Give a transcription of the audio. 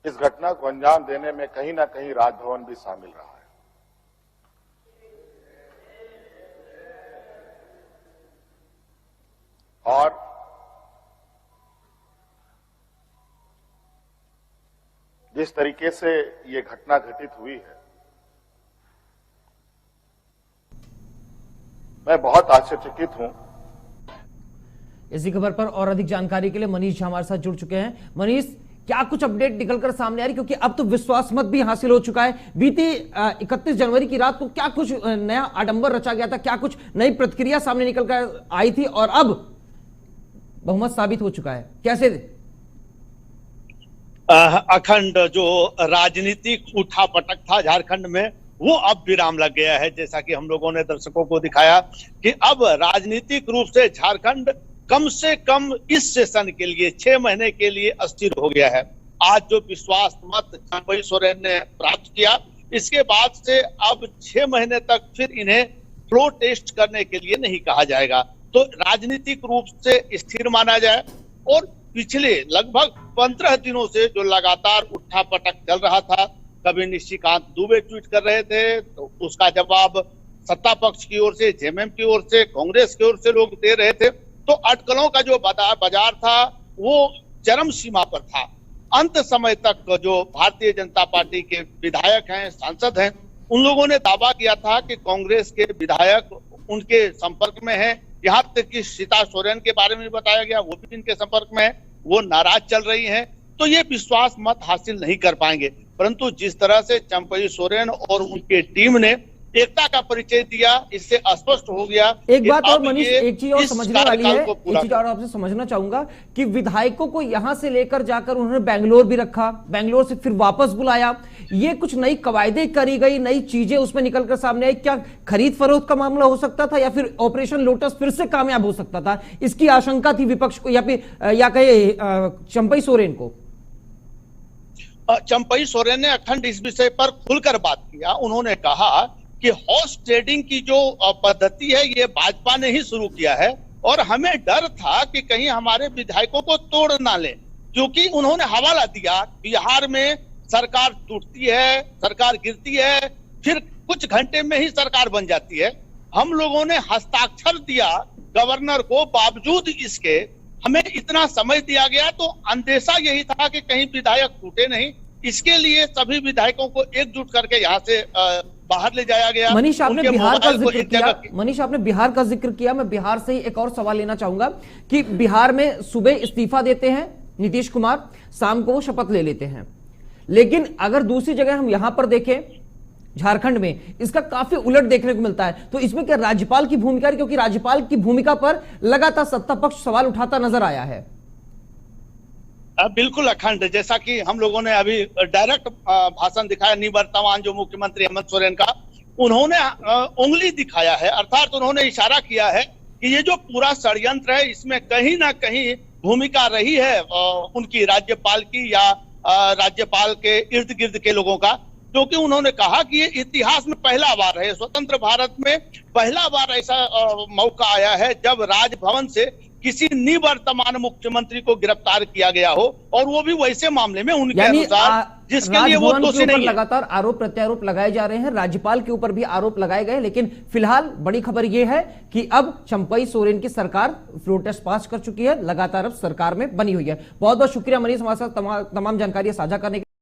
इस घटना को अंजाम देने में कहीं ना कहीं राजभवन भी शामिल रहा है। और जिस तरीके से ये घटना घटित हुई है, मैं बहुत आश्चर्यचकित हूं। इसी खबर पर और अधिक जानकारी के लिए मनीष हमारे साथ जुड़ चुके हैं। मनीष, क्या कुछ अपडेट निकलकर सामने आ रही, क्योंकि अब तो विश्वास मत भी हासिल हो चुका है। बीती 31 जनवरी की रात को क्या कुछ नया आडंबर रचा गया था, क्या कुछ नई प्रतिक्रिया सामने निकलकर आई थी और अब बहुमत साबित हो चुका है, कैसे? अखंड जो राजनीतिक उठापटक था झारखंड में, वो अब विराम लग गया है। जैसा कि हम लोगों ने दर्शकों को दिखाया कि अब राजनीतिक रूप से झारखंड कम से कम इस सेशन के लिए 6 महीने के लिए अस्थिर हो गया है। आज जो विश्वास मत चंपई सोरेन ने प्राप्त किया, इसके बाद से अब 6 महीने तक फिर इन्हें फ्लो टेस्ट करने के लिए नहीं कहा जाएगा, तो राजनीतिक रूप से स्थिर माना जाए। और पिछले लगभग 15 दिनों से जो लगातार उठापटक चल रहा था, कभी निशिकांत दुबे ट्वीट कर रहे थे तो उसका जवाब सत्ता पक्ष की ओर से, जेएमएम की ओर से, कांग्रेस की ओर से लोग दे रहे थे, तो अटकलों का जो बाजार था वो चरम सीमा पर था। अंत समय तक जो भारतीय जनता पार्टी के विधायक हैं, सांसद हैं, उन लोगों ने दावा किया था कि कांग्रेस के विधायक उनके संपर्क में हैं। यहाँ तक कि सीता सोरेन के बारे में बताया गया, वो भी इनके संपर्क में है, वो नाराज चल रही हैं, तो ये विश्वास मत हासिल नहीं कर पाएंगे। परंतु जिस तरह से चंपई सोरेन और उनकी टीम ने एकता का परिचय दिया, इससे स्पष्ट हो गया। एक बात और मनीष, एक चीज और समझने वाली है, एक चीज और आपसे समझना चाहूंगा कि विधायकों को यहां से लेकर जाकर उन्होंने बेंगलोर भी रखा, बेंगलोर से फिर वापस बुलाया, ये कुछ नई कवायदें करी गई, नई चीजें उसमें निकलकर सामने आई। क्या खरीद फरोख्त का मामला हो सकता था या फिर ऑपरेशन लोटस फिर से कामयाब हो सकता था? इसकी आशंका थी विपक्ष को या फिर या कहे चंपई सोरेन को। चंपई सोरेन ने अखंड इस विषय पर खुलकर बात किया। उन्होंने कहा कि हॉर्स ट्रेडिंग की जो पद्धति है ये भाजपा ने ही शुरू किया है और हमें डर था कि कहीं हमारे विधायकों को तोड़ ना ले, क्योंकि उन्होंने हवाला दिया बिहार में सरकार टूटती है, सरकार गिरती है, फिर कुछ घंटे में ही सरकार बन जाती है। हम लोगों ने हस्ताक्षर दिया गवर्नर को, बावजूद इसके हमें इतना समय दिया गया, तो अंदेशा यही था कि कहीं विधायक टूटे नहीं। इसके लिए सभी विधायकों को एकजुट करके यहाँ से बाहर ले जाया गया। मनीष, आपने बिहार का जिक्र किया, मनीष आपने बिहार का जिक्र किया, मैं बिहार से ही एक और सवाल लेना चाहूंगा कि बिहार में सुबह इस्तीफा देते हैं नीतीश कुमार, शाम को वो शपथ ले लेते हैं, लेकिन अगर दूसरी जगह हम यहां पर देखें झारखंड में, इसका काफी उलट देखने को मिलता है। तो इसमें क्या राज्यपाल की भूमिका, क्योंकि राज्यपाल की भूमिका पर लगातार सत्ता पक्ष सवाल उठाता नजर आया है। बिल्कुल अखंड, जैसा कि हम लोगों ने अभी डायरेक्ट भाषण दिखाया निवर्तमान जो मुख्यमंत्री हेमंत सोरेन का, उन्होंने उंगली दिखाया है, अर्थात उन्होंने इशारा किया है कि ये जो पूरा षड्यंत्र है इसमें कहीं ना कहीं भूमिका रही है उनकी राज्यपाल की या राज्यपाल के इर्द गिर्द के लोगों का, क्योंकि उन्होंने कहा कि ये इतिहास में पहला बार है, स्वतंत्र भारत में पहला बार ऐसा मौका आया है जब राजभवन से किसी निवर्तमान मुख्यमंत्री को गिरफ्तार किया गया हो, और वो भी वैसे मामले में उनके अनुसार जिसके लिए वो दोषी नहीं है। लगातार आरोप प्रत्यारोप लगाए जा रहे हैं, राज्यपाल के ऊपर भी आरोप लगाए गए, लेकिन फिलहाल बड़ी खबर यह है कि अब चंपई सोरेन की सरकार फ्लोर टेस्ट पास कर चुकी है, लगातार अब सरकार में बनी हुई है। बहुत बहुत शुक्रिया मनीष हमारे साथ तमाम जानकारी साझा करने के